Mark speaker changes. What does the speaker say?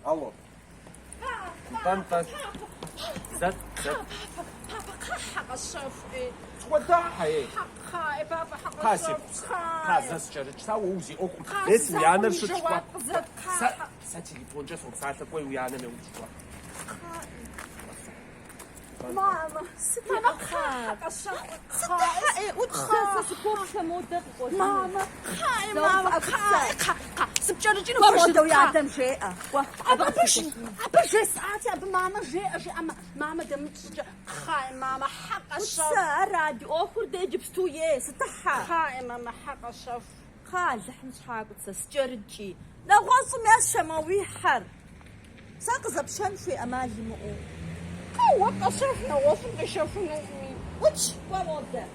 Speaker 1: الو طنطن زت
Speaker 2: بابا حق الصفي
Speaker 1: وداحي
Speaker 2: حق بابا حق
Speaker 1: حاسب حاسس شرج ساوزي اوكم اسم يانا شو تشوا ساتيليفون جسم ساعتك وين ويانا من وجوا
Speaker 2: ماما ستة حق الصفي ستة وتخاف
Speaker 3: سكوت مودة
Speaker 2: ماما ماما سبجرجين
Speaker 3: ومودة ويا دم شيء
Speaker 2: أبش ساعتي أب ماما جي أما ماما دمت خاي ماما حق الصف
Speaker 3: راديو أخر دي جبستو ستحا
Speaker 2: خاي ماما حق الصف
Speaker 3: خال زحمة حاجة سجرجي لا غاصم يا الشماوي حر ساقز بشمشي أمالي مؤو
Speaker 2: وقصفنا وصل شفنا
Speaker 3: وش ومودة